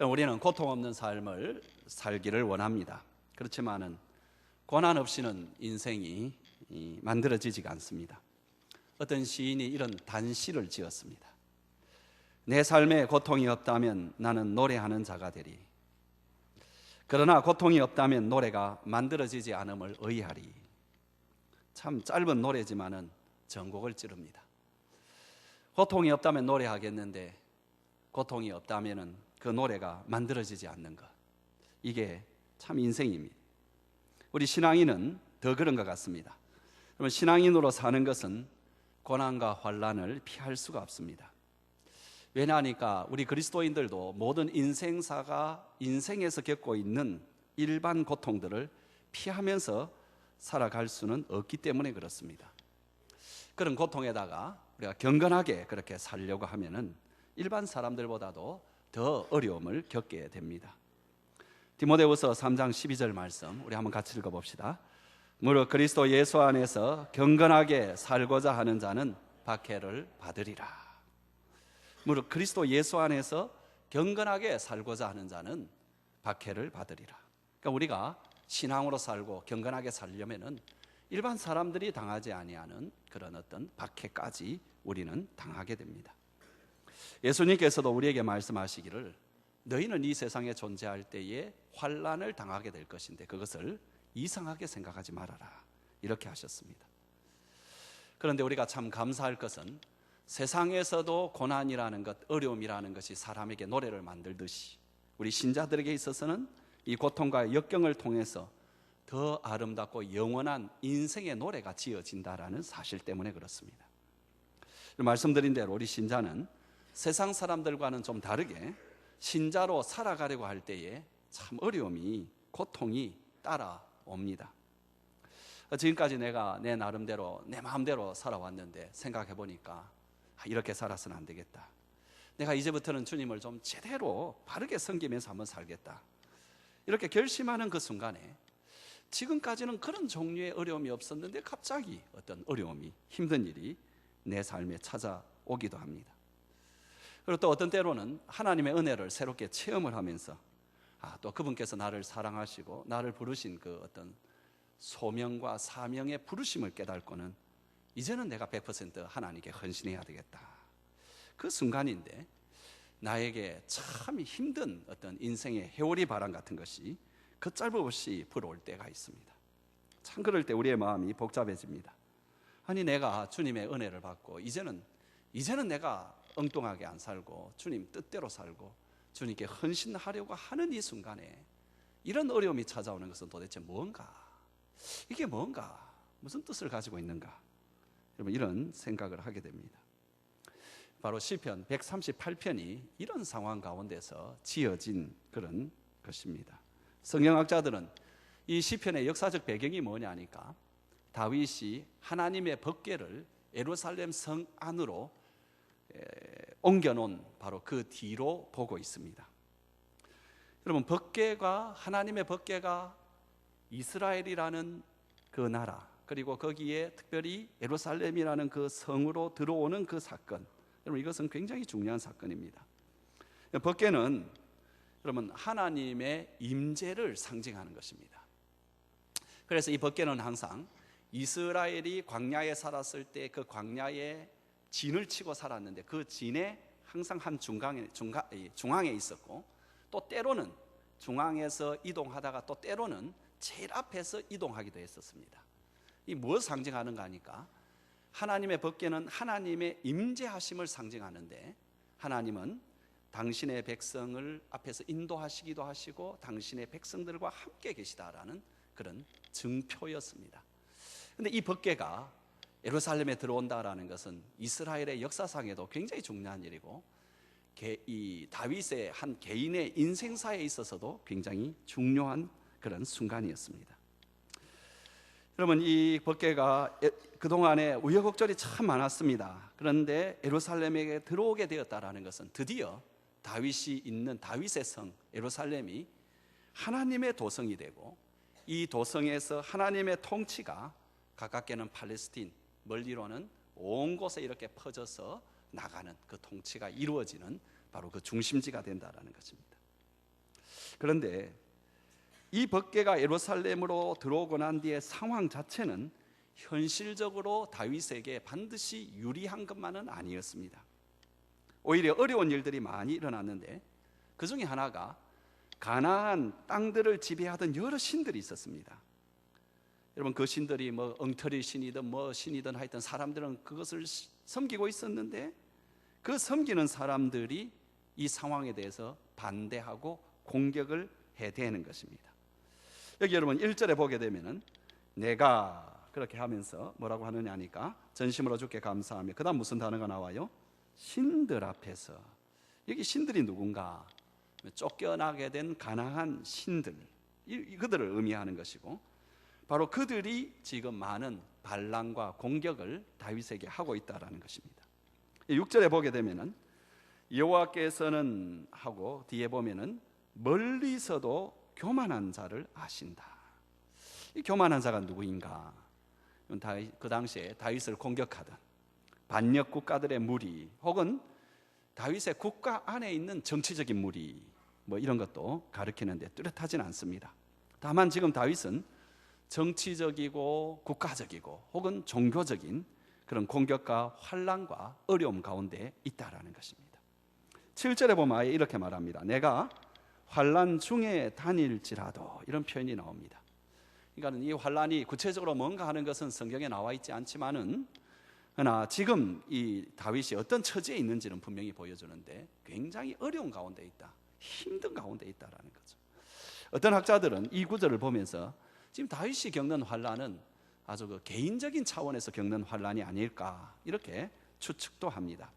우리는 고통 없는 삶을 살기를 원합니다. 그렇지만은 고난 없이는 인생이 만들어지지가 않습니다. 어떤 시인이 이런 단시를 지었습니다. 내 삶에 고통이 없다면 나는 노래하는 자가 되리. 그러나 고통이 없다면 노래가 만들어지지 않음을 의하리. 참 짧은 노래지만은 전곡을 찌릅니다. 고통이 없다면 노래하겠는데 고통이 없다면은 그 노래가 만들어지지 않는 것, 이게 참 인생입니다. 우리 신앙인은 더 그런 것 같습니다. 그러면 신앙인으로 사는 것은 고난과 환난을 피할 수가 없습니다. 왜냐하니까 우리 그리스도인들도 모든 인생사가 인생에서 겪고 있는 일반 고통들을 피하면서 살아갈 수는 없기 때문에 그렇습니다. 그런 고통에다가 우리가 경건하게 그렇게 살려고 하면은 일반 사람들보다도 더 어려움을 겪게 됩니다. 디모데후서 3장 12절 말씀 우리 한번 같이 읽어봅시다. 무릇 그리스도 예수 안에서 경건하게 살고자 하는 자는 박해를 받으리라. 무릇 그리스도 예수 안에서 경건하게 살고자 하는 자는 박해를 받으리라. 그러니까 우리가 신앙으로 살고 경건하게 살려면은 일반 사람들이 당하지 아니하는 그런 어떤 박해까지 우리는 당하게 됩니다. 예수님께서도 우리에게 말씀하시기를 너희는 이 세상에 존재할 때에 환난을 당하게 될 것인데 그것을 이상하게 생각하지 말아라, 이렇게 하셨습니다. 그런데 우리가 참 감사할 것은 세상에서도 고난이라는 것, 어려움이라는 것이 사람에게 노래를 만들듯이 우리 신자들에게 있어서는 이 고통과 역경을 통해서 더 아름답고 영원한 인생의 노래가 지어진다라는 사실 때문에 그렇습니다. 말씀드린 대로 우리 신자는 세상 사람들과는 좀 다르게 신자로 살아가려고 할 때에 참 어려움이, 고통이 따라옵니다. 지금까지 내가 내 나름대로 내 마음대로 살아왔는데 생각해 보니까 이렇게 살아서는 안 되겠다. 내가 이제부터는 주님을 좀 제대로 바르게 섬기면서 한번 살겠다. 이렇게 결심하는 그 순간에 지금까지는 그런 종류의 어려움이 없었는데 갑자기 어떤 어려움이, 힘든 일이 내 삶에 찾아오기도 합니다. 그리고 또 어떤 때로는 하나님의 은혜를 새롭게 체험을 하면서 또 그분께서 나를 사랑하시고 나를 부르신 그 어떤 소명과 사명의 부르심을 깨닫고는 이제는 내가 100% 하나님께 헌신해야 되겠다. 그 순간인데 나에게 참 힘든 어떤 인생의 회오리 바람 같은 것이 걷잡을 없이 불어올 때가 있습니다. 참 그럴 때 우리의 마음이 복잡해집니다. 아니 내가 주님의 은혜를 받고 이제는 내가 엉뚱하게 안 살고 주님 뜻대로 살고 주님께 헌신하려고 하는 이 순간에 이런 어려움이 찾아오는 것은 도대체 뭔가? 이게 뭔가? 무슨 뜻을 가지고 있는가? 여러분 이런 생각을 하게 됩니다. 바로 시편 138편이 이런 상황 가운데서 지어진 그런 것입니다. 성경학자들은 이 시편의 역사적 배경이 뭐냐니까 다윗이 하나님의 법궤를 예루살렘 성 안으로 옮겨놓은 바로 그 뒤로 보고 있습니다. 여러분 하나님의 법궤가 이스라엘이라는 그 나라, 그리고 거기에 특별히 예루살렘이라는 그 성으로 들어오는 그 사건, 여러분 이것은 굉장히 중요한 사건입니다. 법궤는 여러분 하나님의 임재를 상징하는 것입니다. 그래서 이 법궤는 항상 이스라엘이 광야에 살았을 때 그 광야에 진을 치고 살았는데 그 진에 항상 한 중앙에 있었고 또 때로는 중앙에서 이동하다가 또 때로는 제일 앞에서 이동하기도 했었습니다. 이 무엇을 상징하는가 하니까 하나님의 법궤는 하나님의 임재하심을 상징하는데 하나님은 당신의 백성을 앞에서 인도하시기도 하시고 당신의 백성들과 함께 계시다라는 그런 증표였습니다. 그런데 이 법궤가 예루살렘에 들어온다라는 것은 이스라엘의 역사상에도 굉장히 중요한 일이고 이 다윗의 한 개인의 인생사에 있어서도 굉장히 중요한 그런 순간이었습니다. 여러분 이 법궤가 그동안에 우여곡절이 참 많았습니다. 그런데 예루살렘에 들어오게 되었다라는 것은 드디어 다윗이 있는 다윗의 성 예루살렘이 하나님의 도성이 되고 이 도성에서 하나님의 통치가 가깝게는 팔레스틴, 멀리로는 온 곳에 이렇게 퍼져서 나가는 그 통치가 이루어지는 바로 그 중심지가 된다라는 것입니다. 그런데 이 법궤가 예루살렘으로 들어오고 난 뒤에 상황 자체는 현실적으로 다윗에게 반드시 유리한 것만은 아니었습니다. 오히려 어려운 일들이 많이 일어났는데 그 중에 하나가 가나안 땅들을 지배하던 여러 신들이 있었습니다. 여러분, 그 신들이 뭐 엉터리 신이든 뭐 신이든 하여튼 사람들은 그것을 섬기고 있었는데 그 섬기는 사람들이 이 상황에 대해서 반대하고 공격을 해대는 것입니다. 여기 여러분 1절에 보게 되면은 내가 그렇게 하면서 뭐라고 하느냐 하니까 전심으로 주께 감사하며, 그 다음 무슨 단어가 나와요? 신들 앞에서. 여기 신들이 누군가? 쫓겨나게 된 가나안 신들, 그들을 의미하는 것이고, 바로 그들이 지금 많은 반란과 공격을 다윗에게 하고 있다라는 것입니다. 6절에 보게 되면은 여호와께서는 하고 뒤에 보면은 멀리서도 교만한 자를 아신다. 이 교만한 자가 누구인가? 그 당시에 다윗을 공격하던 반역 국가들의 무리, 혹은 다윗의 국가 안에 있는 정치적인 무리, 뭐 이런 것도 가리키는데 뚜렷하진 않습니다. 다만 지금 다윗은 정치적이고 국가적이고 혹은 종교적인 그런 공격과 환난과 어려움 가운데 있다라는 것입니다. 7절에 보면 아예 이렇게 말합니다. 내가 환난 중에 다닐지라도, 이런 표현이 나옵니다. 그러니까 이 환난이 구체적으로 뭔가 하는 것은 성경에 나와 있지 않지만은, 그러나 지금 이 다윗이 어떤 처지에 있는지는 분명히 보여주는데 굉장히 어려운 가운데 있다, 힘든 가운데 있다라는 거죠. 어떤 학자들은 이 구절을 보면서 지금 다윗이 겪는 환난은 아주 그 개인적인 차원에서 겪는 환난이 아닐까, 이렇게 추측도 합니다.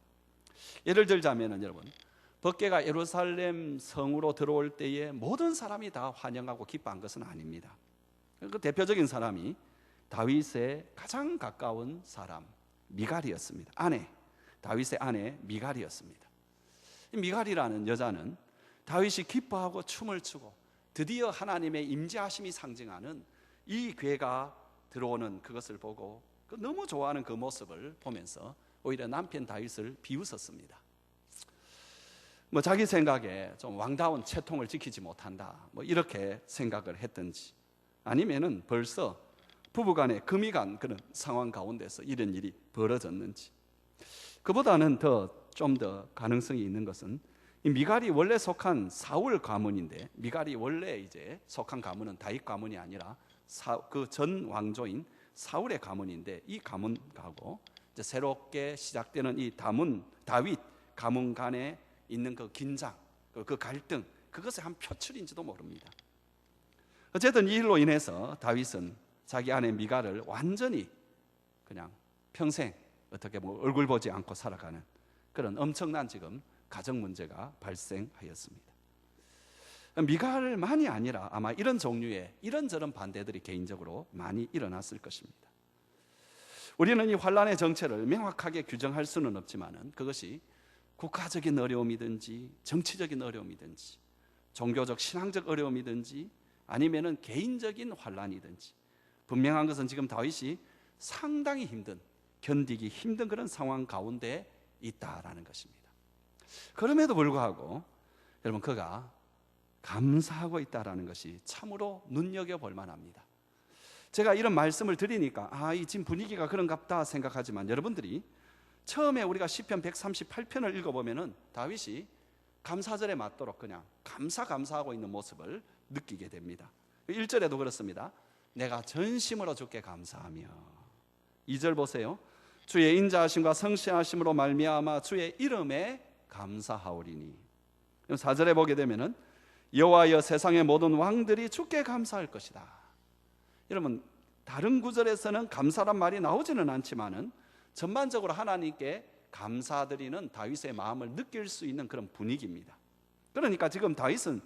예를 들자면은 여러분, 법궤가 예루살렘 성으로 들어올 때에 모든 사람이 다 환영하고 기뻐한 것은 아닙니다. 그 대표적인 사람이 다윗의 가장 가까운 사람 미갈이었습니다. 다윗의 아내 미갈이었습니다. 미갈이라는 여자는 다윗이 기뻐하고 춤을 추고 드디어 하나님의 임재하심이 상징하는 이 궤가 들어오는 그것을 보고 너무 좋아하는 그 모습을 보면서 오히려 남편 다윗을 비웃었습니다. 뭐 자기 생각에 좀 왕다운 채통을 지키지 못한다, 뭐 이렇게 생각을 했든지, 아니면은 벌써 부부간에 금이 간 그런 상황 가운데서 이런 일이 벌어졌는지. 그보다는 좀 더 가능성이 있는 것은 이 미갈이 원래 속한 사울 가문인데, 미갈이 원래 이제 속한 가문은 다윗 가문이 아니라 그 전 왕조인 사울의 가문인데, 이 가문하고 이제 새롭게 시작되는 이 다윗 가문 간에 있는 그 긴장, 그 갈등, 그것의 한 표출인지도 모릅니다. 어쨌든 이 일로 인해서 다윗은 자기 아내 미갈을 완전히 그냥 평생 어떻게 뭐 얼굴 보지 않고 살아가는 그런 엄청난 지금 가정 문제가 발생하였습니다. 미갈만이 아니라 아마 이런 종류의 이런저런 반대들이 개인적으로 많이 일어났을 것입니다. 우리는 이 환란의 정체를 명확하게 규정할 수는 없지만은 그것이 국가적인 어려움이든지 정치적인 어려움이든지 종교적 신앙적 어려움이든지 아니면은 개인적인 환란이든지, 분명한 것은 지금 다윗이 상당히 견디기 힘든 그런 상황 가운데 있다라는 것입니다. 그럼에도 불구하고 여러분, 그가 감사하고 있다라는 것이 참으로 눈여겨볼 만합니다. 제가 이런 말씀을 드리니까 이 지금 분위기가 그런갑다 생각하지만, 여러분들이 처음에 우리가 시편 138편을 읽어보면은 다윗이 감사절에 맞도록 그냥 감사하고 있는 모습을 느끼게 됩니다. 1절에도 그렇습니다. 내가 전심으로 주께 감사하며. 2절 보세요. 주의 인자하심과 성실하심으로 말미암아 주의 이름에 감사하오리니. 4절에 보게 되면은 여호와여 세상의 모든 왕들이 주께 감사할 것이다. 여러분, 다른 구절에서는 감사란 말이 나오지는 않지만은 전반적으로 하나님께 감사드리는 다윗의 마음을 느낄 수 있는 그런 분위기입니다. 그러니까 지금 다윗은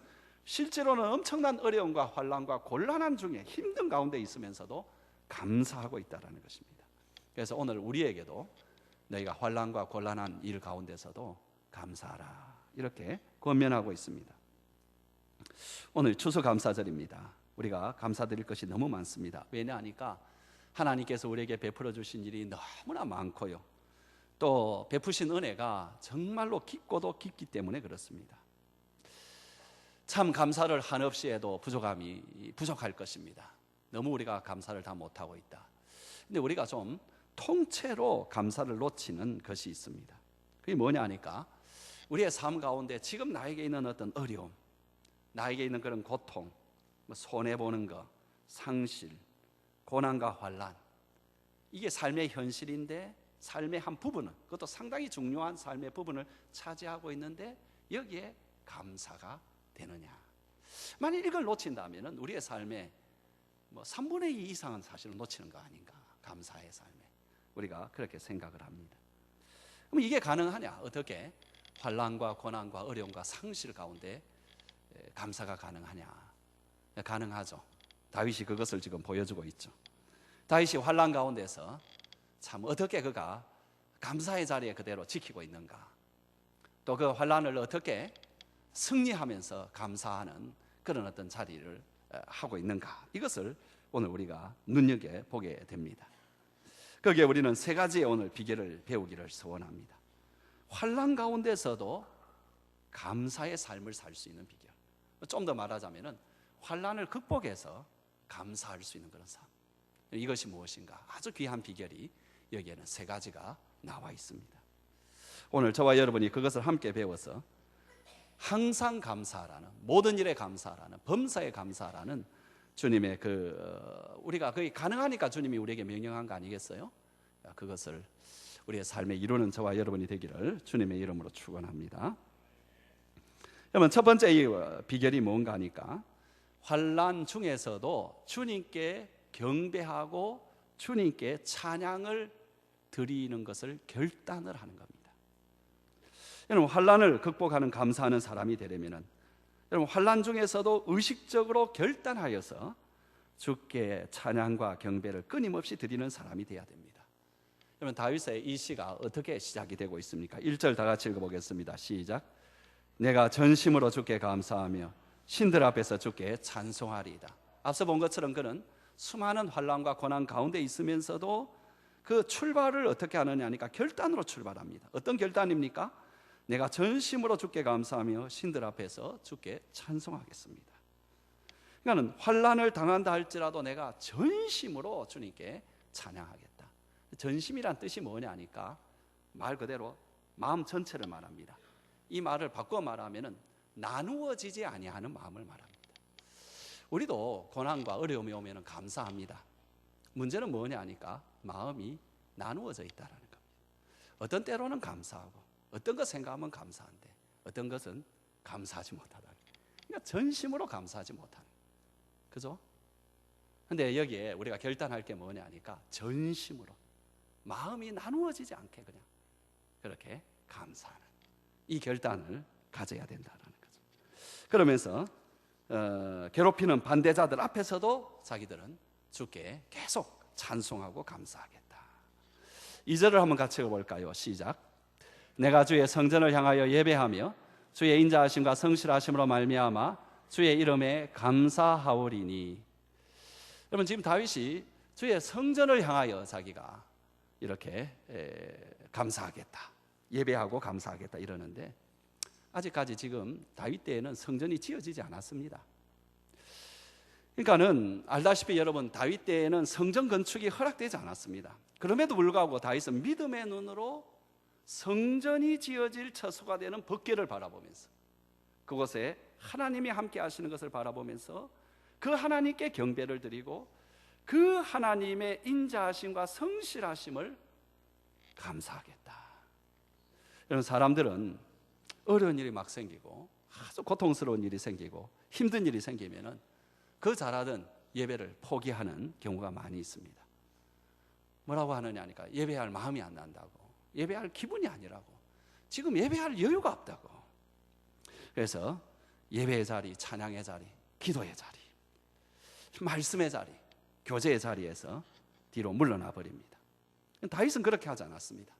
실제로는 엄청난 어려움과 환난과 곤란한 중에 힘든 가운데 있으면서도 감사하고 있다는 것입니다. 그래서 오늘 우리에게도 너희가 환난과 곤란한 일 가운데서도 감사하라, 이렇게 권면하고 있습니다. 오늘 추수감사절입니다. 우리가 감사드릴 것이 너무 많습니다. 왜냐하니까 하나님께서 우리에게 베풀어 주신 일이 너무나 많고요, 또 베푸신 은혜가 정말로 깊고도 깊기 때문에 그렇습니다. 참 감사를 한없이 해도 부족할 것입니다. 너무 우리가 감사를 다 못하고 있다. 근데 우리가 좀 통째로 감사를 놓치는 것이 있습니다. 그게 뭐냐 하니까 우리의 삶 가운데 지금 나에게 있는 어떤 어려움, 나에게 있는 그런 고통, 손해보는 것, 상실, 고난과 환난, 이게 삶의 현실인데 삶의 한 부분은, 그것도 상당히 중요한 삶의 부분을 차지하고 있는데 여기에 감사가 되느냐. 만일 이걸 놓친다면 우리의 삶의 3분의 2 이상은 사실은 놓치는 거 아닌가. 감사의 삶에 우리가 그렇게 생각을 합니다. 그럼 이게 가능하냐? 어떻게 환난과 고난과 어려움과 상실 가운데 감사가 가능하냐? 가능하죠. 다윗이 그것을 지금 보여주고 있죠. 다윗이 환난 가운데서 참 어떻게 그가 감사의 자리에 그대로 지키고 있는가, 또 그 환난을 어떻게 승리하면서 감사하는 그런 어떤 자리를 하고 있는가, 이것을 오늘 우리가 눈여겨보게 됩니다. 거기에 우리는 세 가지의 오늘 비결을 배우기를 소원합니다. 환난 가운데서도 감사의 삶을 살 수 있는 비결, 좀 더 말하자면 환난을 극복해서 감사할 수 있는 그런 삶, 이것이 무엇인가, 아주 귀한 비결이 여기에는 세 가지가 나와 있습니다. 오늘 저와 여러분이 그것을 함께 배워서 항상 감사하라는, 모든 일에 감사하라는, 범사에 감사하라는 주님의 우리가 그게 가능하니까 주님이 우리에게 명령한 거 아니겠어요? 그것을 우리의 삶에 이루는 저와 여러분이 되기를 주님의 이름으로 축원합니다. 여러분, 첫 번째 이 비결이 뭔가 하니까 환난 중에서도 주님께 경배하고 주님께 찬양을 드리는 것을 결단을 하는 겁니다. 여러분, 환난을 극복하는 감사하는 사람이 되려면 여러분, 환난 중에서도 의식적으로 결단하여서 주께 찬양과 경배를 끊임없이 드리는 사람이 되어야 됩니다. 여러분, 다윗의 이 시가 어떻게 시작이 되고 있습니까? 1절 다 같이 읽어보겠습니다. 시작. 내가 전심으로 주께 감사하며 신들 앞에서 주께 찬송하리이다. 앞서 본 것처럼 그는 수많은 환난과 고난 가운데 있으면서도 그 출발을 어떻게 하느냐 하니까 결단으로 출발합니다. 어떤 결단입니까? 내가 전심으로 주께 감사하며 신들 앞에서 주께 찬송하겠습니다. 그러니까 환난을 당한다 할지라도 내가 전심으로 주님께 찬양하겠다. 전심이란 뜻이 뭐냐 하니까 말 그대로 마음 전체를 말합니다. 이 말을 바꿔 말하면 나누어지지 아니하는 마음을 말합니다. 우리도 고난과 어려움이 오면 감사합니다. 문제는 뭐냐 하니까 마음이 나누어져 있다는 겁니다. 어떤 때로는 감사하고 어떤 것 생각하면 감사한데 어떤 것은 감사하지 못하다. 그러니까 전심으로 감사하지 못하는, 그죠? 근데 여기에 우리가 결단할 게 뭐냐 하니까 전심으로 마음이 나누어지지 않게 그냥 그렇게 감사하는 이 결단을 가져야 된다는 거죠. 그러면서 괴롭히는 반대자들 앞에서도 자기들은 주께 계속 찬송하고 감사하겠다. 2절을 한번 같이 읽어볼까요? 시작. 내가 주의 성전을 향하여 예배하며 주의 인자하심과 성실하심으로 말미암아 주의 이름에 감사하오리니. 여러분, 지금 다윗이 주의 성전을 향하여 자기가 이렇게 감사하겠다, 예배하고 감사하겠다 이러는데 아직까지 지금 다윗 때에는 성전이 지어지지 않았습니다. 그러니까는 알다시피 여러분, 다윗 때에는 성전 건축이 허락되지 않았습니다. 그럼에도 불구하고 다윗은 믿음의 눈으로 성전이 지어질 처소가 되는 법궤를 바라보면서 그곳에 하나님이 함께 하시는 것을 바라보면서 그 하나님께 경배를 드리고 그 하나님의 인자하심과 성실하심을 감사하겠다. 여러분, 사람들은 어려운 일이 막 생기고 아주 고통스러운 일이 생기고 힘든 일이 생기면은 그 잘하던 예배를 포기하는 경우가 많이 있습니다. 뭐라고 하느냐 하니까 예배할 마음이 안 난다고, 예배할 기분이 아니라고, 지금 예배할 여유가 없다고. 그래서 예배의 자리, 찬양의 자리, 기도의 자리, 말씀의 자리, 교제의 자리에서 뒤로 물러나 버립니다. 다윗은 그렇게 하지 않았습니다.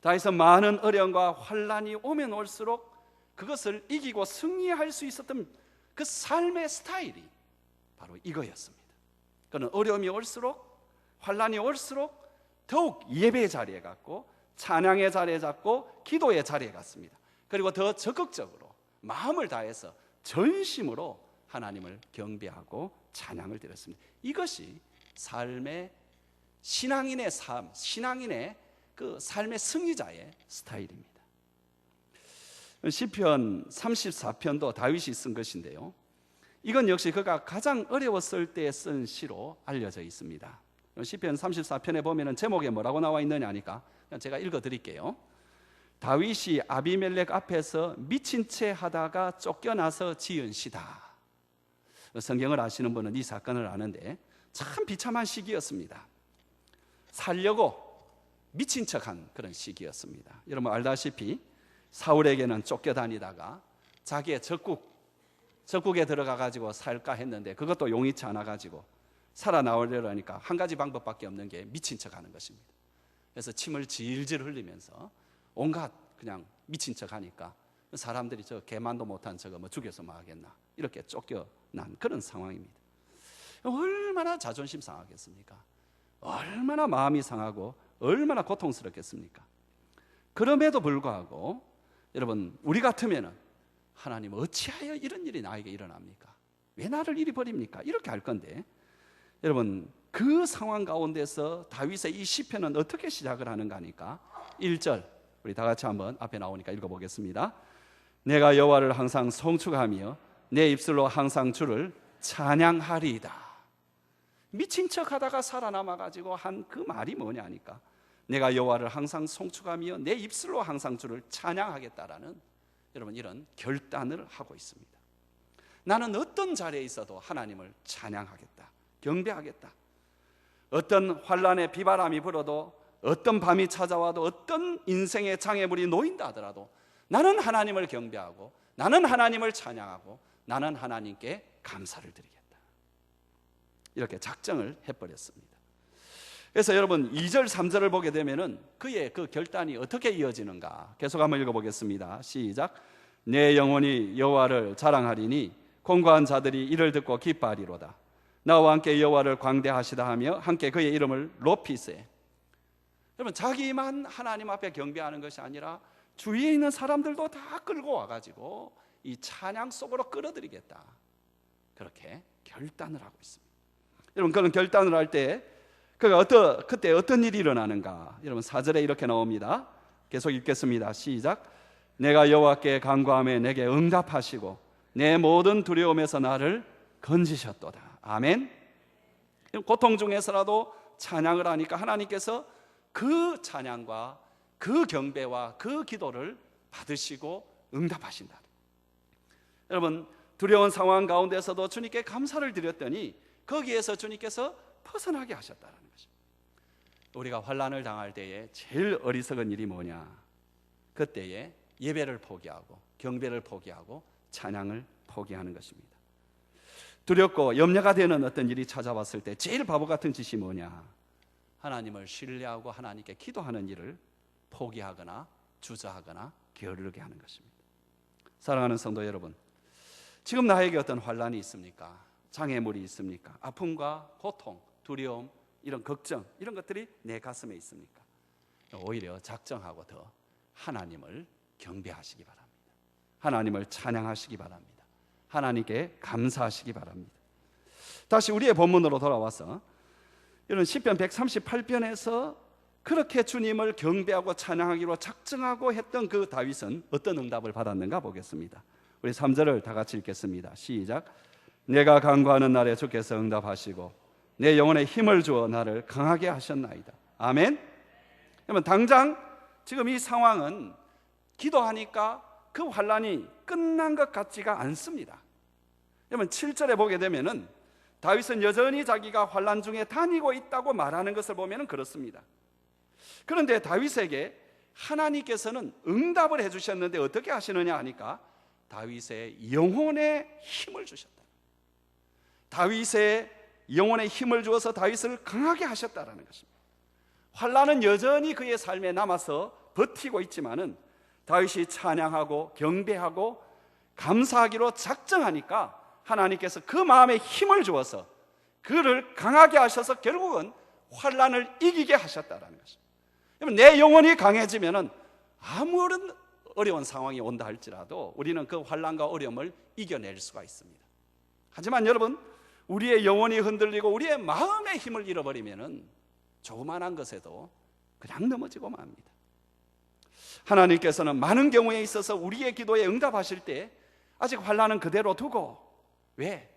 다윗은 많은 어려움과 환난이 오면 올수록 그것을 이기고 승리할 수 있었던 그 삶의 스타일이 바로 이거였습니다. 그는 어려움이 올수록, 환난이 올수록 더욱 예배의 자리에 갔고 찬양의 자리에 갔고 기도의 자리에 갔습니다. 그리고 더 적극적으로 마음을 다해서 전심으로 하나님을 경배하고 찬양을 드렸습니다. 이것이 삶의 신앙인의 삶, 신앙인의 그 삶의 승리자의 스타일입니다. 시편 34편도 다윗이 쓴 것인데요, 이건 역시 그가 가장 어려웠을 때 쓴 시로 알려져 있습니다. 시편 34편에 보면 제목에 뭐라고 나와 있느냐 하니까 제가 읽어드릴게요. 다윗이 아비멜렉 앞에서 미친 채 하다가 쫓겨나서 지은 시다. 성경을 아시는 분은 이 사건을 아는데 참 비참한 시기였습니다. 살려고 미친 척한 그런 시기였습니다. 여러분 알다시피 사울에게는 쫓겨다니다가 자기의 적국에 들어가 가지고 살까 했는데 그것도 용이치 않아 가지고 살아나오려니까 한 가지 방법밖에 없는 게 미친 척하는 것입니다. 그래서 침을 질질 흘리면서 온갖 그냥 미친 척하니까 사람들이 저 개만도 못한 저거 뭐 죽여서 뭐 하겠나 이렇게 쫓겨난 그런 상황입니다. 얼마나 자존심 상하겠습니까? 얼마나 마음이 상하고 얼마나 고통스럽겠습니까? 그럼에도 불구하고 여러분 우리 같으면은 하나님 어찌하여 이런 일이 나에게 일어납니까? 왜 나를 이리 버립니까? 이렇게 할 건데 여러분 그 상황 가운데서 다윗의 이 시편은 어떻게 시작을 하는가 하니까 1절 우리 다 같이 한번 앞에 나오니까 읽어보겠습니다. 내가 여호와를 항상 송축하며 내 입술로 항상 주를 찬양하리이다. 미친 척하다가 살아남아가지고 한 그 말이 뭐냐 하니까 내가 여호와를 항상 송축하며 내 입술로 항상 주를 찬양하겠다라는 여러분 이런 결단을 하고 있습니다. 나는 어떤 자리에 있어도 하나님을 찬양하겠다, 경배하겠다. 어떤 환난의 비바람이 불어도 어떤 밤이 찾아와도 어떤 인생의 장애물이 놓인다 하더라도 나는 하나님을 경배하고 나는 하나님을 찬양하고 나는 하나님께 감사를 드리겠다. 이렇게 작정을 해버렸습니다. 그래서 여러분 2절 3절을 보게 되면은 그의 그 결단이 어떻게 이어지는가 계속 한번 읽어보겠습니다. 시작. 내 영혼이 여호와를 자랑하리니 공고한 자들이 이를 듣고 기뻐하리로다. 나와 함께 여호와를 광대하시다 하며 함께 그의 이름을 높이세. 여러분 자기만 하나님 앞에 경배하는 것이 아니라 주위에 있는 사람들도 다 끌고 와가지고 이 찬양 속으로 끌어들이겠다. 그렇게 결단을 하고 있습니다. 여러분 그런 결단을 할 때 그가 그때 어떤 일이 일어나는가? 여러분 4절에 이렇게 나옵니다. 계속 읽겠습니다. 시작. 내가 여호와께 간구하며 내게 응답하시고 내 모든 두려움에서 나를 건지셨도다. 아멘. 고통 중에서라도 찬양을 하니까 하나님께서 그 찬양과 그 경배와 그 기도를 받으시고 응답하신다. 여러분 두려운 상황 가운데서도 주님께 감사를 드렸더니 거기에서 주님께서 벗어나게 하셨다는 것입니다. 우리가 환난을 당할 때에 제일 어리석은 일이 뭐냐? 그때에 예배를 포기하고 경배를 포기하고 찬양을 포기하는 것입니다. 두렵고 염려가 되는 어떤 일이 찾아왔을 때 제일 바보 같은 짓이 뭐냐? 하나님을 신뢰하고 하나님께 기도하는 일을 포기하거나 주저하거나 게으르게 하는 것입니다. 사랑하는 성도 여러분, 지금 나에게 어떤 환난이 있습니까? 장애물이 있습니까? 아픔과 고통, 두려움, 이런 걱정, 이런 것들이 내 가슴에 있습니까? 오히려 작정하고 더 하나님을 경배하시기 바랍니다. 하나님을 찬양하시기 바랍니다. 하나님께 감사하시기 바랍니다. 다시 우리의 본문으로 돌아와서 이런 시편 138편에서 그렇게 주님을 경배하고 찬양하기로 작정하고 했던 그 다윗은 어떤 응답을 받았는가 보겠습니다. 우리 3절을 다 같이 읽겠습니다. 시작. 내가 간구하는 날에 주께서 응답하시고 내 영혼에 힘을 주어 나를 강하게 하셨나이다. 아멘. 그러면 당장 지금 이 상황은 기도하니까 그 환난이 끝난 것 같지가 않습니다. 여러분 7절에 보게 되면은 다윗은 여전히 자기가 환난 중에 다니고 있다고 말하는 것을 보면은 그렇습니다. 그런데 다윗에게 하나님께서는 응답을 해주셨는데 어떻게 하시느냐 하니까 다윗의 영혼에 힘을 주셨다. 다윗의 영혼에 힘을 주어서 다윗을 강하게 하셨다라는 것입니다. 환난은 여전히 그의 삶에 남아서 버티고 있지만은 다윗이 찬양하고 경배하고 감사하기로 작정하니까 하나님께서 그 마음에 힘을 주어서 그를 강하게 하셔서 결국은 환난을 이기게 하셨다라는 것입니다. 내 영혼이 강해지면은 아무런 어려운 상황이 온다 할지라도 우리는 그 환난과 어려움을 이겨낼 수가 있습니다. 하지만 여러분, 우리의 영혼이 흔들리고 우리의 마음의 힘을 잃어버리면은 조그만한 것에도 그냥 넘어지고 맙니다. 하나님께서는 많은 경우에 있어서 우리의 기도에 응답하실 때 아직 환난은 그대로 두고, 왜?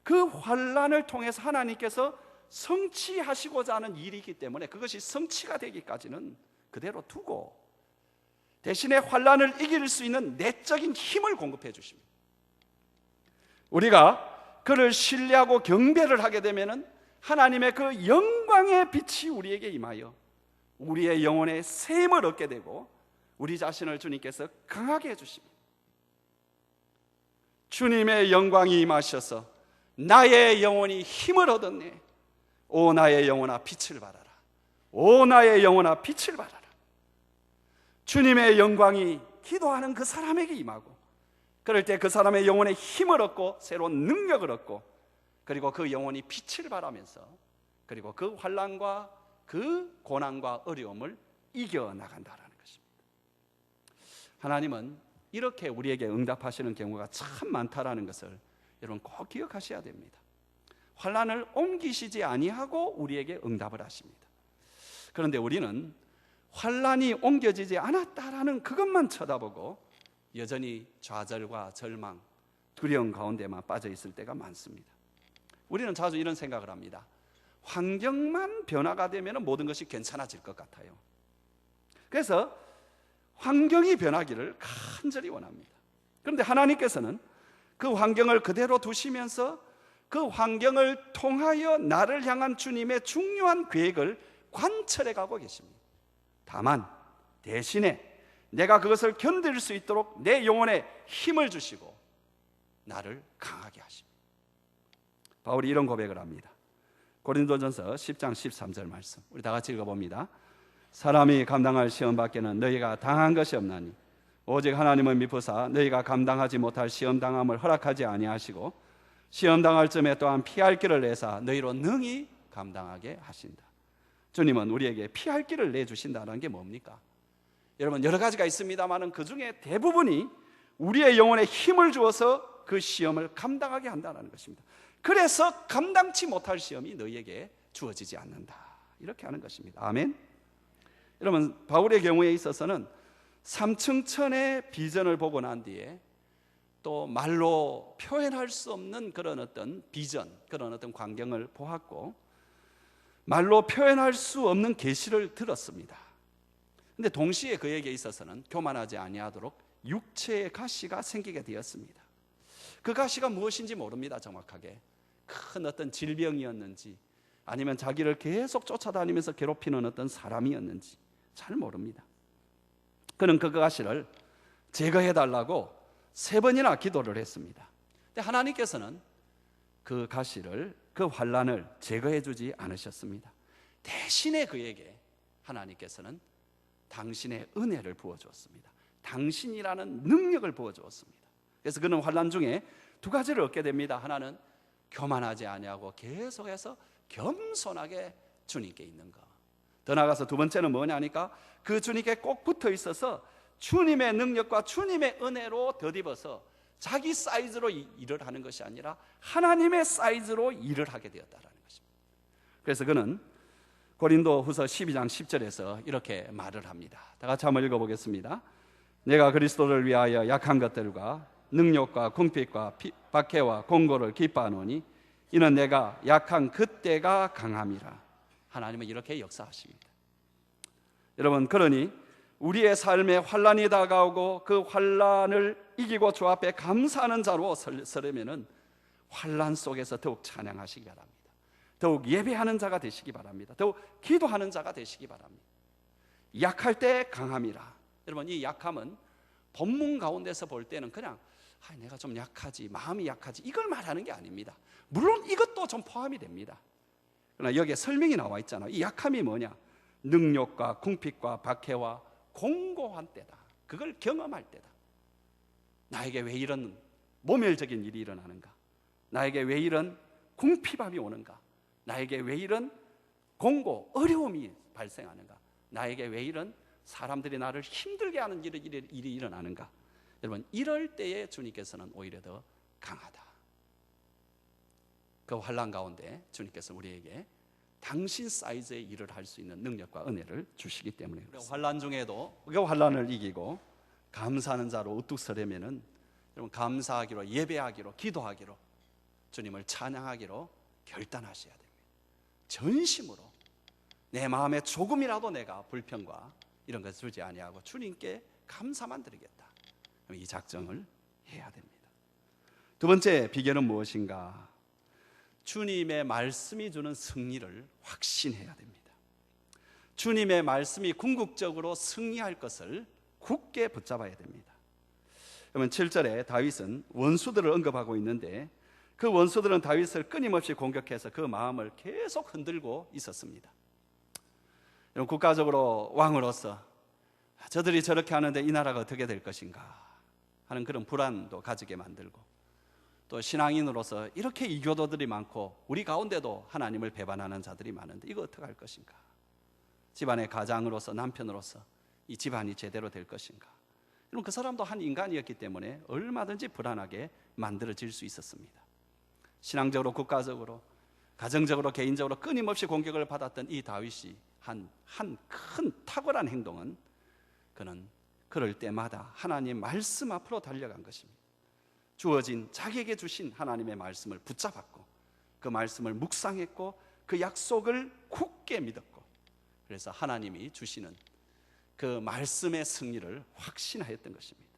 그 환난을 통해서 하나님께서 성취하시고자 하는 일이기 때문에 그것이 성취가 되기까지는 그대로 두고 대신에 환난을 이길 수 있는 내적인 힘을 공급해 주십니다. 우리가 그를 신뢰하고 경배를 하게 되면은 하나님의 그 영광의 빛이 우리에게 임하여 우리의 영혼의 샘을 얻게 되고 우리 자신을 주님께서 강하게 해주십니다. 주님의 영광이 임하셔서 나의 영혼이 힘을 얻었네. 오 나의 영혼아 빛을 발하라. 오 나의 영혼아 빛을 발하라. 주님의 영광이 기도하는 그 사람에게 임하고, 그럴 때 그 사람의 영혼에 힘을 얻고 새로운 능력을 얻고, 그리고 그 영혼이 빛을 발하면서 그리고 그 환난과 그 고난과 어려움을 이겨나간다라는 것입니다. 하나님은 이렇게 우리에게 응답하시는 경우가 참 많다라는 것을 여러분 꼭 기억하셔야 됩니다. 환난을 옮기시지 아니하고 우리에게 응답을 하십니다. 그런데 우리는 환난이 옮겨지지 않았다라는 그것만 쳐다보고 여전히 좌절과 절망, 두려움 가운데만 빠져 있을 때가 많습니다. 우리는 자주 이런 생각을 합니다. 환경만 변화가 되면 모든 것이 괜찮아질 것 같아요. 그래서 환경이 변하기를 간절히 원합니다. 그런데 하나님께서는 그 환경을 그대로 두시면서 그 환경을 통하여 나를 향한 주님의 중요한 계획을 관철해 가고 계십니다. 다만 대신에 내가 그것을 견딜 수 있도록 내 영혼에 힘을 주시고 나를 강하게 하십니다. 바울이 이런 고백을 합니다. 고린도전서 10장 13절 말씀, 우리 다 같이 읽어봅니다. 사람이 감당할 시험 밖에는 너희가 당한 것이 없나니 오직 하나님은 미쁘사 너희가 감당하지 못할 시험 당함을 허락하지 아니하시고 시험 당할 쯤에 또한 피할 길을 내사 너희로 능히 감당하게 하신다. 주님은 우리에게 피할 길을 내주신다는 게 뭡니까? 여러분, 여러 가지가 있습니다만 그 중에 대부분이 우리의 영혼에 힘을 주어서 그 시험을 감당하게 한다는 것입니다. 그래서 감당치 못할 시험이 너희에게 주어지지 않는다, 이렇게 하는 것입니다. 아멘. 여러분, 바울의 경우에 있어서는 삼층천의 비전을 보고 난 뒤에 또 말로 표현할 수 없는 그런 어떤 비전, 그런 어떤 광경을 보았고 말로 표현할 수 없는 계시를 들었습니다. 근데 동시에 그에게 있어서는 교만하지 아니하도록 육체의 가시가 생기게 되었습니다. 그 가시가 무엇인지 모릅니다. 정확하게 큰 어떤 질병이었는지 아니면 자기를 계속 쫓아다니면서 괴롭히는 어떤 사람이었는지 잘 모릅니다. 그는 그 가시를 제거해달라고 3번이나 기도를 했습니다. 근데 하나님께서는 그 가시를, 그 환난을 제거해 주지 않으셨습니다. 대신에 그에게 하나님께서는 당신의 은혜를 부어주었습니다. 당신이라는 능력을 부어주었습니다. 그래서 그는 환난 중에 2가지를 얻게 됩니다. 하나는 교만하지 아니하고 계속해서 겸손하게 주님께 있는 것. 더 나아가서 2번째는 뭐냐니까 그 주님께 꼭 붙어 있어서 주님의 능력과 주님의 은혜로 덧입어서 자기 사이즈로 일을 하는 것이 아니라 하나님의 사이즈로 일을 하게 되었다는 것입니다. 그래서 그는 고린도 후서 12장 10절에서 이렇게 말을 합니다. 다 같이 한번 읽어보겠습니다. 내가 그리스도를 위하여 약한 것들과 능력과 궁핍과 박해와 공고를 기뻐하노니 이는 내가 약한 그때가 강함이라. 하나님은 이렇게 역사하십니다. 여러분, 그러니 우리의 삶에 환난이 다가오고 그 환난을 이기고 주 앞에 감사하는 자로 서려면은 환난 속에서 더욱 찬양하시기 바랍니다. 더욱 예배하는 자가 되시기 바랍니다. 더욱 기도하는 자가 되시기 바랍니다. 약할 때 강함이라. 여러분, 이 약함은 본문 가운데서 볼 때는 그냥 내가 좀 약하지, 마음이 약하지, 이걸 말하는 게 아닙니다. 물론 이것도 좀 포함이 됩니다. 그러나 여기에 설명이 나와 있잖아요. 이 약함이 뭐냐? 능력과 궁핍과 박해와 공고한 때다. 그걸 경험할 때다. 나에게 왜 이런 모멸적인 일이 일어나는가? 나에게 왜 이런 궁핍함이 오는가? 나에게 왜 이런 공고, 어려움이 발생하는가? 나에게 왜 이런 사람들이 나를 힘들게 하는 일이 일어나는가? 여러분, 이럴 때에 주님께서는 오히려 더 강하다. 그 환난 가운데 주님께서 우리에게 당신 사이즈의 일을 할 수 있는 능력과 은혜를 주시기 때문에 그렇습니다. 환난 중에도 그 환난을 이기고 감사하는 자로 우뚝 서려면은 여러분, 감사하기로, 예배하기로, 기도하기로, 주님을 찬양하기로 결단하셔야 됩니다. 전심으로 내 마음에 조금이라도 내가 불평과 이런 것을 주지 아니하고 주님께 감사만 드리겠다. 이 작정을 해야 됩니다. 두 번째 비결은 무엇인가? 주님의 말씀이 주는 승리를 확신해야 됩니다. 주님의 말씀이 궁극적으로 승리할 것을 굳게 붙잡아야 됩니다. 그러면 7절에 다윗은 원수들을 언급하고 있는데 그 원수들은 다윗을 끊임없이 공격해서 그 마음을 계속 흔들고 있었습니다. 국가적으로 왕으로서 저들이 저렇게 하는데 이 나라가 어떻게 될 것인가 하는 그런 불안도 가지게 만들고, 또 신앙인으로서 이렇게 이교도들이 많고 우리 가운데도 하나님을 배반하는 자들이 많은데 이거 어떻게 할 것인가, 집안의 가장으로서, 남편으로서 이 집안이 제대로 될 것인가. 여러분, 그 사람도 한 인간이었기 때문에 얼마든지 불안하게 만들어질 수 있었습니다. 신앙적으로, 국가적으로, 가정적으로, 개인적으로 끊임없이 공격을 받았던 이 다윗이 한 큰 탁월한 행동은 그는 그럴 때마다 하나님 말씀 앞으로 달려간 것입니다. 주어진 자기에게 주신 하나님의 말씀을 붙잡았고 그 말씀을 묵상했고 그 약속을 굳게 믿었고, 그래서 하나님이 주시는 그 말씀의 승리를 확신하였던 것입니다.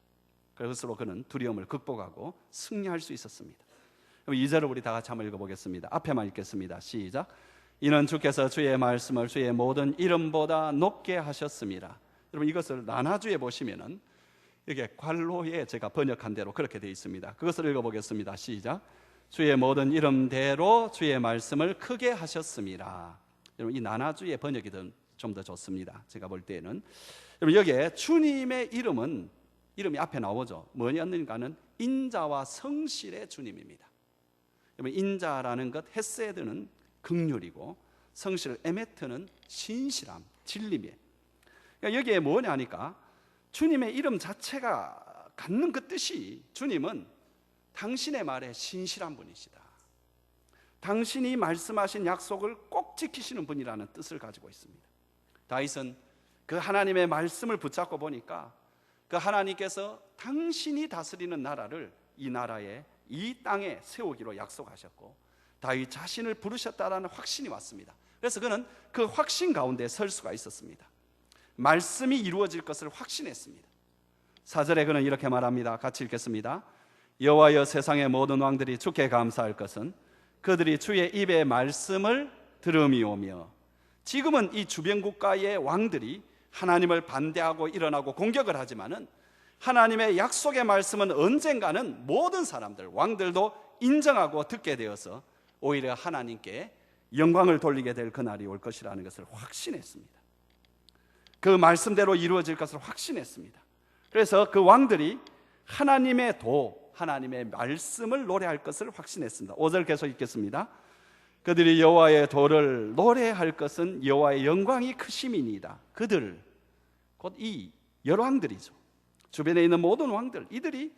그것으로 그는 두려움을 극복하고 승리할 수 있었습니다. 2절을 우리 다 같이 한번 읽어보겠습니다. 앞에만 읽겠습니다. 시작. 이는 주께서 주의 말씀을 주의 모든 이름보다 높게 하셨습니다. 여러분, 이것을 나나주에 보시면은 이게 관로에 제가 번역한 대로 그렇게 되어 있습니다. 그것을 읽어보겠습니다. 시작. 주의 모든 이름대로 주의 말씀을 크게 하셨습니다. 여러분, 이 나나주의 번역이 좀 더 좋습니다. 제가 볼 때는. 여러분, 여기에 주님의 이름이 앞에 나오죠. 뭐였는가는 인자와 성실의 주님입니다. 여러분, 인자라는 것 헤세드는 긍휼이고 성실 에메트는 신실함, 진리미에. 그러니까 여기에 뭐냐니까 주님의 이름 자체가 갖는 그 뜻이, 주님은 당신의 말에 신실한 분이시다, 당신이 말씀하신 약속을 꼭 지키시는 분이라는 뜻을 가지고 있습니다. 다윗은 그 하나님의 말씀을 붙잡고 보니까 그 하나님께서 당신이 다스리는 나라를 이 나라에, 이 땅에 세우기로 약속하셨고 다윗 자신을 부르셨다라는 확신이 왔습니다. 그래서 그는 그 확신 가운데 설 수가 있었습니다. 말씀이 이루어질 것을 확신했습니다. 4절에 그는 이렇게 말합니다. 같이 읽겠습니다. 여호와여, 세상의 모든 왕들이 주께 감사할 것은 그들이 주의 입의 말씀을 들음이오며. 지금은 이 주변 국가의 왕들이 하나님을 반대하고 일어나고 공격을 하지만은 하나님의 약속의 말씀은 언젠가는 모든 사람들, 왕들도 인정하고 듣게 되어서 오히려 하나님께 영광을 돌리게 될 그날이 올 것이라는 것을 확신했습니다. 그 말씀대로 이루어질 것을 확신했습니다. 그래서 그 왕들이 하나님의 도, 하나님의 말씀을 노래할 것을 확신했습니다. 5절 계속 읽겠습니다. 그들이 여호와의 도를 노래할 것은 여호와의 영광이 크심이니이다. 그들, 곧 이 열왕들이죠. 주변에 있는 모든 왕들, 이들이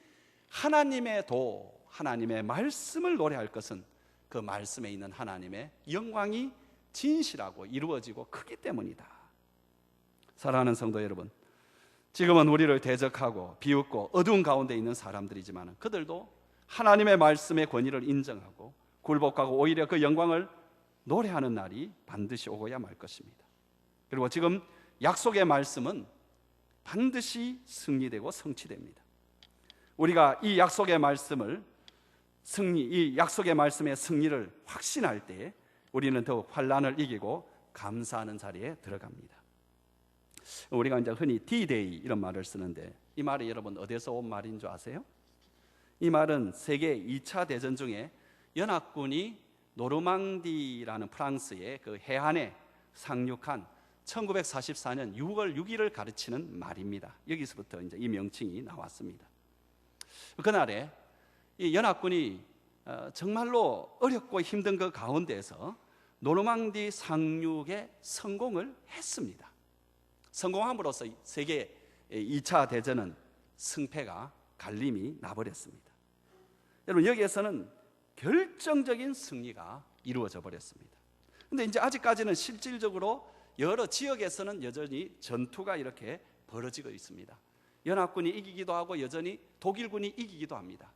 하나님의 도, 하나님의 말씀을 노래할 것은 그 말씀에 있는 하나님의 영광이 진실하고 이루어지고 크기 때문이다. 사랑하는 성도 여러분, 지금은 우리를 대적하고 비웃고 어두운 가운데 있는 사람들이지만 그들도 하나님의 말씀의 권위를 인정하고 굴복하고 오히려 그 영광을 노래하는 날이 반드시 오고야 말 것입니다. 그리고 지금 약속의 말씀은 반드시 승리되고 성취됩니다. 우리가 이 약속의 말씀을 이 약속의 말씀의 승리를 확신할 때 우리는 더욱 환난을 이기고 감사하는 자리에 들어갑니다. 우리가 이제 흔히 D-Day 이런 말을 쓰는데 이 말이 여러분 어디서 온 말인 줄 아세요? 이 말은 세계 2차 대전 중에 연합군이 노르망디라는 프랑스의 그 해안에 상륙한 1944년 6월 6일을 가르치는 말입니다. 여기서부터 이제 이 명칭이 나왔습니다. 그날에 이 연합군이 정말로 어렵고 힘든 그 가운데에서 노르망디 상륙에 성공을 했습니다. 성공함으로써 세계 2차 대전은 승패가 갈림이 나버렸습니다. 여러분, 여기에서는 결정적인 승리가 이루어져 버렸습니다. 그런데 이제 아직까지는 실질적으로 여러 지역에서는 여전히 전투가 이렇게 벌어지고 있습니다. 연합군이 이기기도 하고 여전히 독일군이 이기기도 합니다.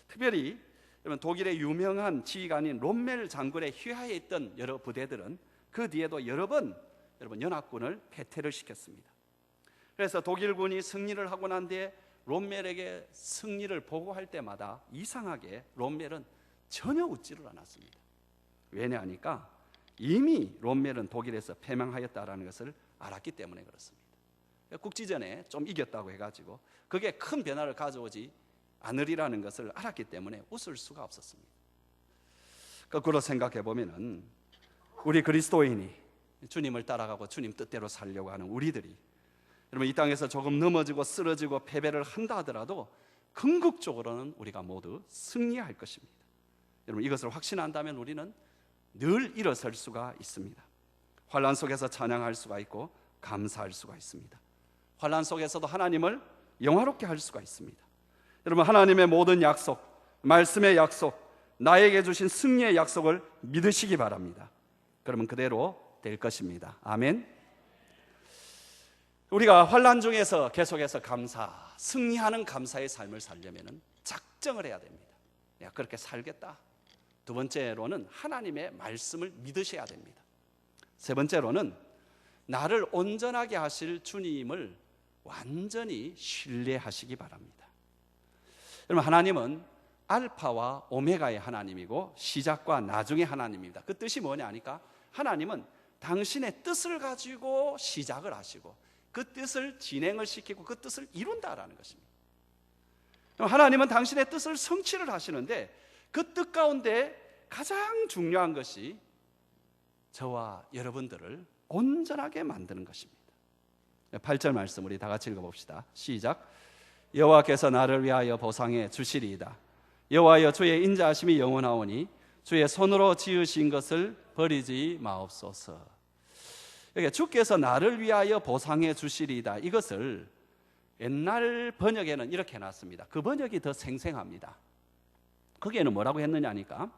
특별히 여러분, 독일의 유명한 지휘관인 롬멜 장군의 휘하에 있던 여러 부대들은 그 뒤에도 여러 번 여러분 연합군을 패퇴를 시켰습니다. 그래서 독일군이 승리를 하고 난 뒤에 롬멜에게 승리를 보고할 때마다 이상하게 롬멜은 전혀 웃지를 않았습니다. 왜냐하니까 이미 롬멜은 독일에서 패망하였다라는 것을 알았기 때문에 그렇습니다. 국지전에 좀 이겼다고 해가지고 그게 큰 변화를 가져오지 않으리라는 것을 알았기 때문에 웃을 수가 없었습니다. 거꾸로 생각해 보면은 우리 그리스도인이 주님을 따라가고 주님 뜻대로 살려고 하는 우리들이 여러분, 이 땅에서 조금 넘어지고 쓰러지고 패배를 한다 하더라도 궁극적으로는 우리가 모두 승리할 것입니다. 여러분, 이것을 확신한다면 우리는 늘 일어설 수가 있습니다. 환난 속에서 찬양할 수가 있고 감사할 수가 있습니다. 환난 속에서도 하나님을 영화롭게 할 수가 있습니다. 여러분, 하나님의 모든 약속, 말씀의 약속, 나에게 주신 승리의 약속을 믿으시기 바랍니다. 그러면 그대로 될 것입니다. 아멘. 우리가 환난 중에서 계속해서 승리하는 감사의 삶을 살려면 작정을 해야 됩니다. 내가 그렇게 살겠다. 두 번째로는 하나님의 말씀을 믿으셔야 됩니다. 세 번째로는 나를 온전하게 하실 주님을 완전히 신뢰하시기 바랍니다. 여러분, 하나님은 알파와 오메가의 하나님이고 시작과 나중의 하나님입니다. 그 뜻이 뭐냐 하니까 하나님은 당신의 뜻을 가지고 시작을 하시고 그 뜻을 진행을 시키고 그 뜻을 이룬다라는 것입니다. 하나님은 당신의 뜻을 성취를 하시는데 그 뜻 가운데 가장 중요한 것이 저와 여러분들을 온전하게 만드는 것입니다. 8절 말씀 우리 다 같이 읽어봅시다. 시작. 여호와께서 나를 위하여 보상해 주시리이다. 여호와여, 주의 인자하심이 영원하오니 주의 손으로 지으신 것을 버리지 마옵소서. 여기 주께서 나를 위하여 보상해 주시리이다. 이것을 옛날 번역에는 이렇게 해놨습니다. 그 번역이 더 생생합니다. 거기에는 뭐라고 했느냐 하니까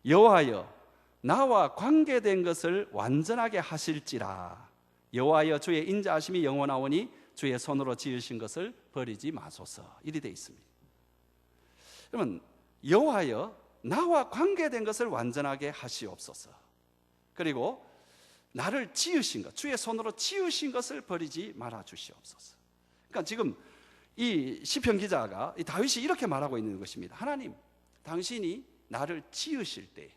여호와여, 나와 관계된 것을 완전하게 하실지라. 여호와여, 주의 인자하심이 영원하오니 주의 손으로 지으신 것을 버리지 마소서. 이리 되어 있습니다. 여러분, 여호와여, 나와 관계된 것을 완전하게 하시옵소서. 그리고 나를 지으신 것, 주의 손으로 지으신 것을 버리지 말아 주시옵소서. 그러니까 지금 이 시편 기자가, 이 다윗이 이렇게 말하고 있는 것입니다. 하나님, 당신이 나를 지으실 때,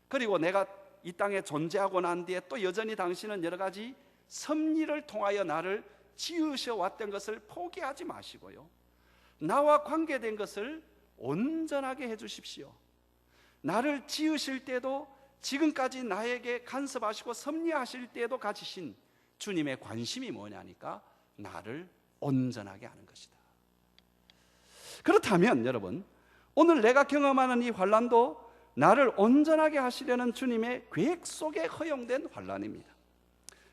그리고 내가 이 땅에 존재하고 난 뒤에 또 여전히 당신은 여러 가지 섭리를 통하여 나를 지으셔 왔던 것을 포기하지 마시고요, 나와 관계된 것을 온전하게 해 주십시오. 나를 지으실 때도 지금까지 나에게 간섭하시고 섭리하실 때도 가지신 주님의 관심이 뭐냐니까 나를 온전하게 하는 것이다. 그렇다면 여러분, 오늘 내가 경험하는 이 환난도 나를 온전하게 하시려는 주님의 계획 속에 허용된 환난입니다.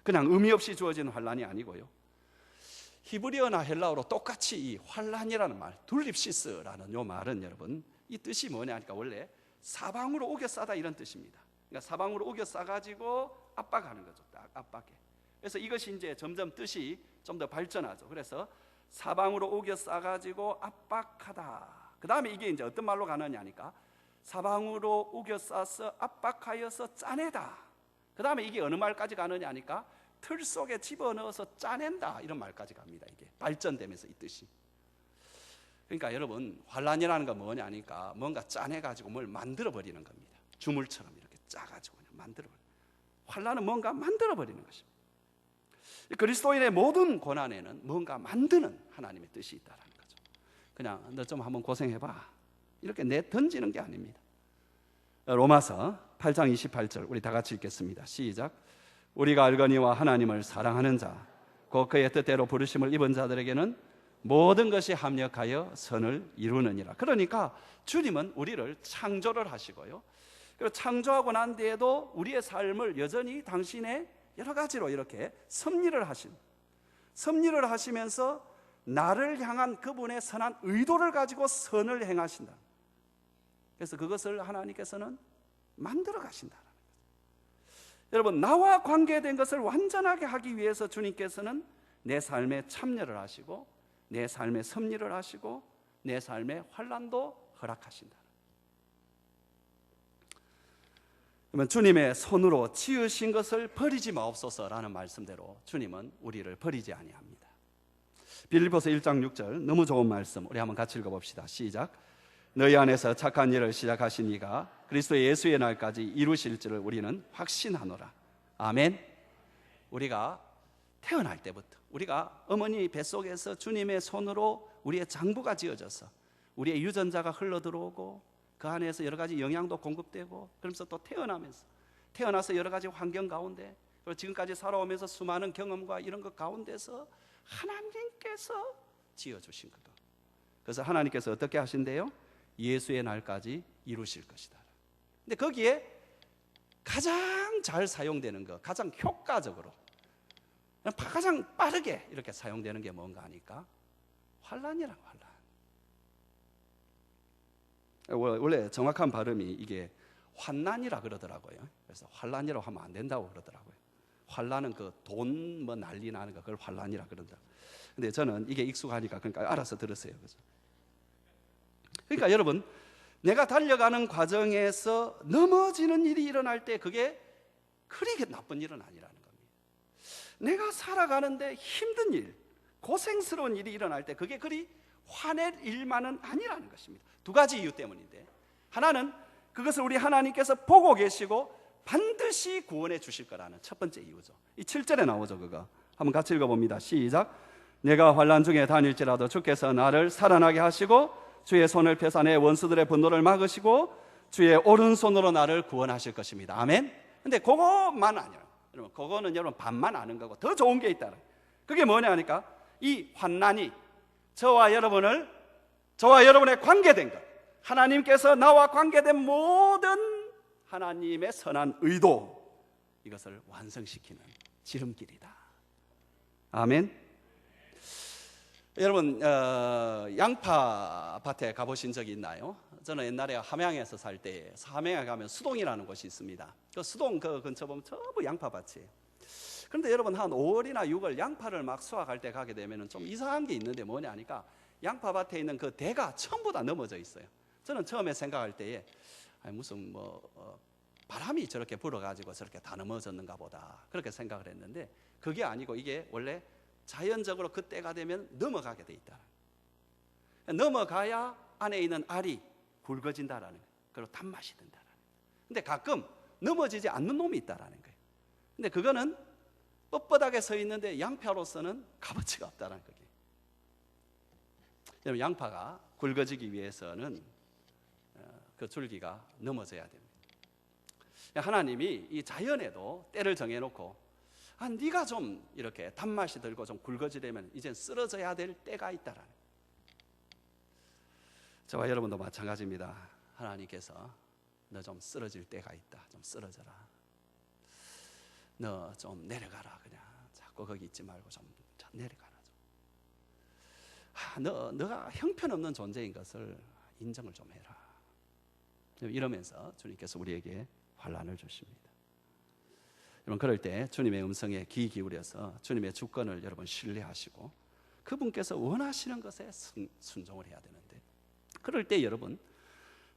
그냥 의미 없이 주어진 환난이 아니고요, 히브리어나 헬라어로 똑같이 이 환난이라는 말, 둘립시스라는 이 말은 여러분, 이 뜻이 뭐냐니까 원래 사방으로 우겨 싸다 이런 뜻입니다. 그러니까 사방으로 우겨 싸가지고 압박하는 거죠. 딱 압박해. 그래서 이것이 이제 점점 뜻이 좀 더 발전하죠. 그래서 사방으로 우겨 싸가지고 압박하다. 그 다음에 이게 이제 어떤 말로 가느냐 하니까 사방으로 우겨 싸서 압박하여서 짜내다. 그 다음에 이게 어느 말까지 가느냐 하니까 틀 속에 집어넣어서 짜낸다. 이런 말까지 갑니다. 이게 발전되면서 이 뜻이. 그러니까 여러분, 환난이라는 건 뭐냐 하니까 뭔가 짜내가지고 뭘 만들어버리는 겁니다. 주물처럼 이렇게 짜가지고 그냥 만들어버리는. 환난은 뭔가 만들어버리는 것입니다. 그리스도인의 모든 고난에는 뭔가 만드는 하나님의 뜻이 있다는 거죠. 그냥 너 좀 한번 고생해봐 이렇게 내던지는 게 아닙니다. 로마서 8장 28절 우리 다 같이 읽겠습니다. 시작. 우리가 알거니와 하나님을 사랑하는 자, 곧 그의 뜻대로 부르심을 입은 자들에게는 모든 것이 합력하여 선을 이루느니라. 그러니까 주님은 우리를 창조를 하시고요, 그리고 창조하고 난 뒤에도 우리의 삶을 여전히 당신의 여러 가지로 이렇게 섭리를 하시면서 나를 향한 그분의 선한 의도를 가지고 선을 행하신다. 그래서 그것을 하나님께서는 만들어 가신다. 여러분, 나와 관계된 것을 완전하게 하기 위해서 주님께서는 내 삶에 참여를 하시고 내 삶에 섭리를 하시고 내 삶에 환난도 허락하신다. 그러면 주님의 손으로 지으신 것을 버리지 마옵소서라는 말씀대로 주님은 우리를 버리지 아니합니다. 빌립보서 1장 6절, 너무 좋은 말씀, 우리 한번 같이 읽어봅시다. 시작. 너희 안에서 착한 일을 시작하신 이가 그리스도 예수의 날까지 이루실 줄을 우리는 확신하노라. 아멘. 우리가 태어날 때부터, 우리가 어머니 뱃속에서 주님의 손으로 우리의 장부가 지어져서 우리의 유전자가 흘러들어오고 그 안에서 여러 가지 영양도 공급되고, 그러면서 또 태어나서 여러 가지 환경 가운데, 그리고 지금까지 살아오면서 수많은 경험과 이런 것 가운데서 하나님께서 지어주신 것. 그래서 하나님께서 어떻게 하신대요? 예수의 날까지 이루실 것이다. 근데 거기에 가장 잘 사용되는 것, 가장 효과적으로, 가장 빠르게 이렇게 사용되는 게 뭔가 하니까 환난이란 환난. 원래 정확한 발음이 이게 환난이라 그러더라고요. 그래서 환난이라고 하면 안 된다고 그러더라고요. 환난은 그 돈 뭐 난리 나는 거, 그걸 환난이라 그런다. 근데 저는 이게 익숙하니까 그러니까 알아서 들었어요. 그러니까 여러분, 내가 달려가는 과정에서 넘어지는 일이 일어날 때 그게 그리 나쁜 일은 아니라는 겁니다. 내가 살아가는데 힘든 일, 고생스러운 일이 일어날 때 그게 그리 화낼 일만은 아니라는 것입니다. 두 가지 이유 때문인데, 하나는 그것을 우리 하나님께서 보고 계시고 반드시 구원해 주실 거라는 첫 번째 이유죠. 이 7절에 나오죠. 그거 한번 같이 읽어봅니다. 시작. 내가 환난 중에 다닐지라도 주께서 나를 살아나게 하시고 주의 손을 펴사 내 원수들의 분노를 막으시고 주의 오른손으로 나를 구원하실 것입니다. 아멘. 근데 그것만 아니라, 여러분, 그거는 여러분 반만 아는 거고 더 좋은 게 있다. 그게 뭐냐 하니까 이 환난이 저와 여러분의 관계된 것, 하나님께서 나와 관계된 모든 하나님의 선한 의도, 이것을 완성시키는 지름길이다. 아멘. 여러분, 양파 밭에 가보신 적이 있나요? 저는 옛날에 함양에서 살 때 함양에 가면 수동이라는 곳이 있습니다. 그 수동 그 근처 보면 전부 양파밭이에요. 그런데 여러분, 한 5월이나 6월 양파를 막 수확할 때 가게 되면 좀 이상한 게 있는데 뭐냐 하니까 양파밭에 있는 그 대가 전부 다 넘어져 있어요. 저는 처음에 생각할 때에 무슨 바람이 저렇게 불어가지고 저렇게 다 넘어졌는가 보다, 그렇게 생각을 했는데 그게 아니고 이게 원래 자연적으로 그때가 되면 넘어가게 돼 있다. 넘어가야 안에 있는 알이 굵어진다라는 거예요. 그리고 단맛이 든다라는 거예요. 근데 가끔 넘어지지 않는 놈이 있다라는 거예요. 근데 그거는 뻣뻣하게 서 있는데 양파로서는 값어치가 없다라는 거예요. 여러분, 양파가 굵어지기 위해서는 그 줄기가 넘어져야 됩니다. 하나님이 이 자연에도 때를 정해놓고, 네가 좀 이렇게 단맛이 들고 좀 굵어지려면 이젠 쓰러져야 될 때가 있다라는, 저와 여러분도 마찬가지입니다. 하나님께서 너 좀 쓰러질 때가 있다, 좀 쓰러져라, 너 좀 내려가라, 그냥 자꾸 거기 있지 말고 좀 내려가라, 너가 형편없는 존재인 것을 인정을 좀 해라. 이러면서 주님께서 우리에게 환난을 주십니다. 여러분, 그럴 때 주님의 음성에 귀 기울여서 주님의 주권을 여러분 신뢰하시고 그분께서 원하시는 것에 순종을 해야 되는데, 그럴 때 여러분,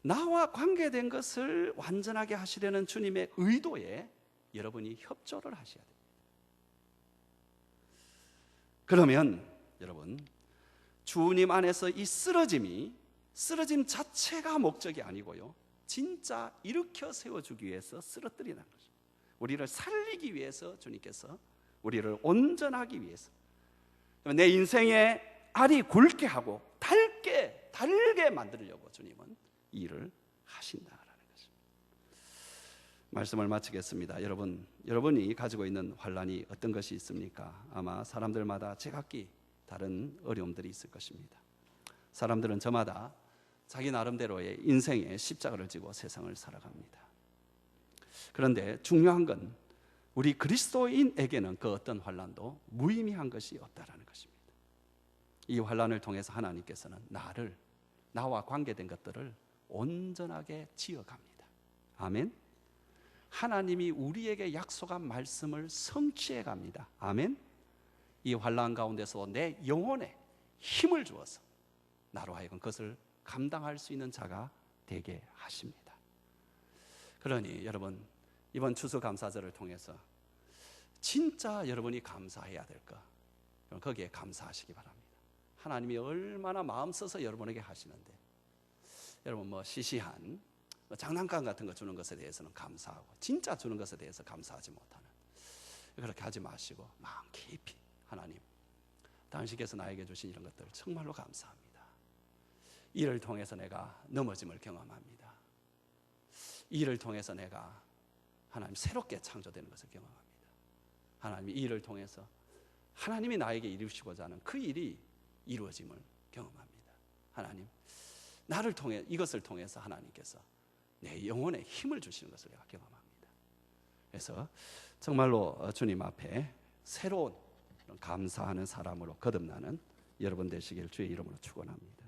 나와 관계된 것을 완전하게 하시려는 주님의 의도에 여러분이 협조를 하셔야 됩니다. 그러면 여러분, 주님 안에서 이 쓰러짐 자체가 목적이 아니고요, 진짜 일으켜 세워주기 위해서 쓰러뜨리는 거죠. 우리를 살리기 위해서 주님께서 우리를 온전하기 위해서, 내 인생의 알이 굵게 하고 달게 만들려고 주님은 이 일을 하신다라는 것입니다. 말씀을 마치겠습니다. 여러분이 가지고 있는 환난이 어떤 것이 있습니까? 아마 사람들마다 제각기 다른 어려움들이 있을 것입니다. 사람들은 저마다 자기 나름대로의 인생의 십자가를 지고 세상을 살아갑니다. 그런데 중요한 건 우리 그리스도인에게는 그 어떤 환난도 무의미한 것이 없다라는 것입니다. 이 환난을 통해서 하나님께서는 나와 관계된 것들을 온전하게 지어갑니다. 아멘. 하나님이 우리에게 약속한 말씀을 성취해 갑니다. 아멘. 이 환난 가운데서 내 영혼에 힘을 주어서 나로 하여금 그것을 감당할 수 있는 자가 되게 하십니다. 그러니 여러분, 이번 추수감사절을 통해서 진짜 여러분이 감사해야 될 것, 거기에 감사하시기 바랍니다. 하나님이 얼마나 마음 써서 여러분에게 하시는데, 여러분 뭐 시시한 장난감 같은 거 주는 것에 대해서는 감사하고 진짜 주는 것에 대해서 감사하지 못하는, 그렇게 하지 마시고 마음 깊이 하나님, 당신께서 나에게 주신 이런 것들 정말로 감사합니다. 이를 통해서 내가 넘어짐을 경험합니다. 이를 통해서 내가 하나님 새롭게 창조되는 것을 경험합니다. 하나님이 이 일을 통해서 하나님이 나에게 이루시고자 하는 그 일이 이루어짐을 경험합니다. 하나님, 나를 통해, 이것을 통해서 하나님께서 내 영혼에 힘을 주시는 것을 내가 경험합니다. 그래서 정말로 주님 앞에 새로운 감사하는 사람으로 거듭나는 여러분 되시길 주의 이름으로 축원합니다.